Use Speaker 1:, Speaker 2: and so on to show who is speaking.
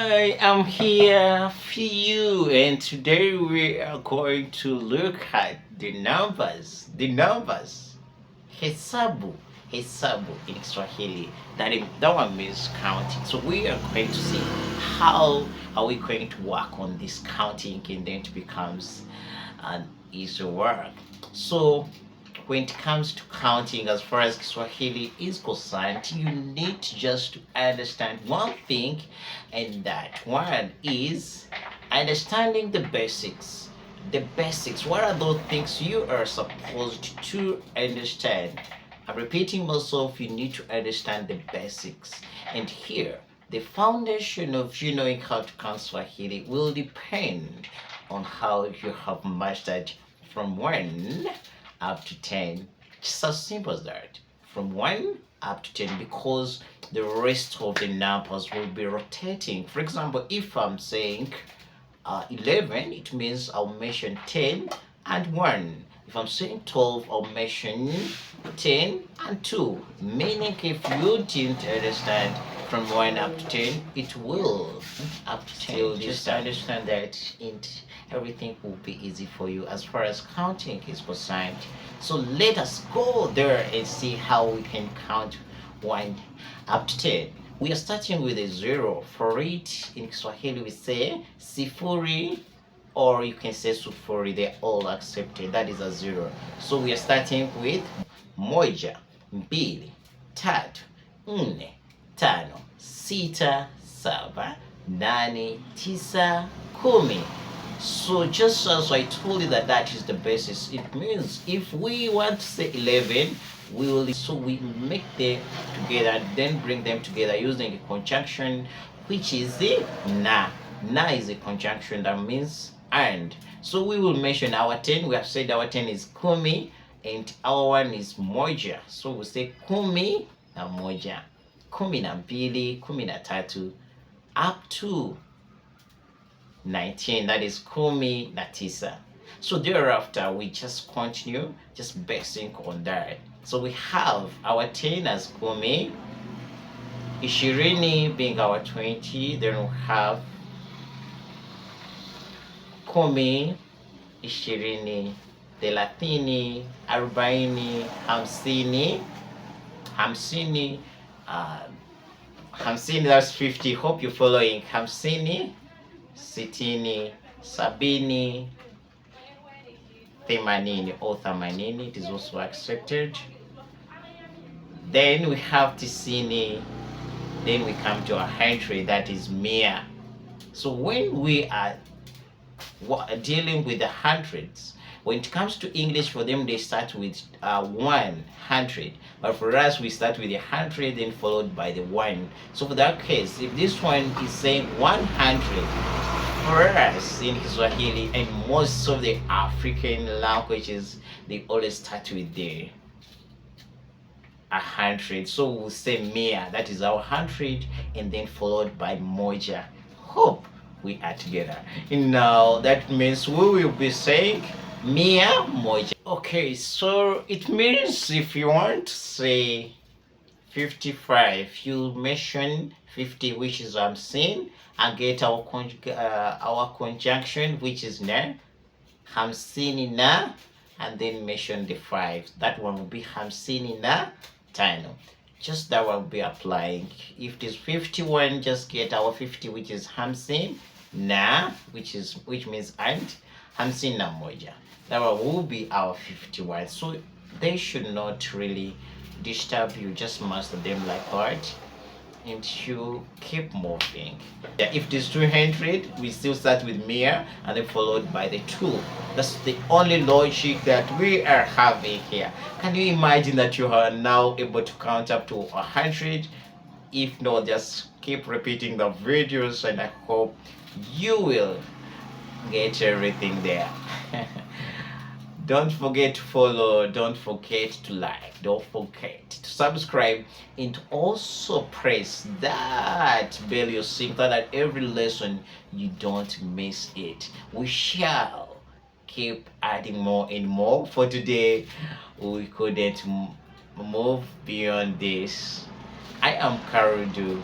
Speaker 1: I am here for you, and today we are going to look at the numbers. Hesabu, Hesabu in Kiswahili. That one means counting. So we are going to see how are we going to work on this counting, and then it becomes an easy work. So when it comes to counting, as far as Kiswahili is concerned, you need just to understand one thing, and that one is understanding the basics. The basics. What are those things you are supposed to understand? I'm repeating myself, you need to understand the basics. And here, the foundation of you knowing how to count Swahili will depend on how you have mastered from 1 up to 10. Just as simple as that. From 1 up to 10, because the rest of the numbers will be rotating. For example, if I'm saying 11, it means I'll mention 10 and 1. If I'm saying 12, I'll mention 10 and 2. Meaning, if you didn't understand from 1 up to 10, it will up to 10. So just understand that, and everything will be easy for you as far as counting is concerned. So let us go there and see how we can count 1 up to 10. We are starting with a 0. For it, in Kiswahili we say sifuri, or you can say sufuri. They're all accepted. That is a 0. So we are starting with moja, mbili, tatu, nne, tano, sita, saba, nane, tisa, kumi. So just as I told you that is the basis, it means if we want to say 11, we make them together, then bring them together using a conjunction, which is the na. Na is a conjunction that means and. So we will mention our 10. We have said our 10 is kumi, and our one is moja. So we say kumi na moja, kumi na mbili, kumi na tatu, up to 19, that is kumi na tisa. So thereafter we just continue, just basing on that. So we have our 10 as kumi, ishirini being our 20, then we have kumi, ishirini, thelathini, arobaini, hamsini, hamsini, hamsini, that's 50. Hope you're following. Hamsini, sitini, sabini, themanini or thamanini, it is also accepted. Then we have tisini, then we come to 100, that is mia. So when we are dealing with the hundreds, when it comes to English, for them they start with 100, but for us we start with 100 then followed by the 1. So for that case, if this one is saying 100, for us in Kiswahili and most of the African languages, they always start with the 100. So we'll say mia, that is our 100, and then followed by moja. Hope we are together. Now that means we will be saying mia moja. Okay, so it means if you want to say 55, you mention 50, which is hamsini, and get our conjunction, which is na, hamsini na, and then mention the 5. That one will be hamsini na tano. Just that one will be applying. If it is 51, just get our 50, which is hamsini na, which means and, hamsini na moja. That one will be our 51. So they should not really disturb you. Just master them like that, and you keep moving. Yeah, if it is 200, we still start with mia and then followed by the 2. That's the only logic that we are having here. Can you imagine that you are now able to count up to 100? If not, just keep repeating the videos, and I hope you will get everything there. Don't forget to follow, don't forget to like, don't forget to subscribe, and also press that bell you see so that every lesson you don't miss it. We shall keep adding more and more. For today, we couldn't move beyond this. I am Karudu.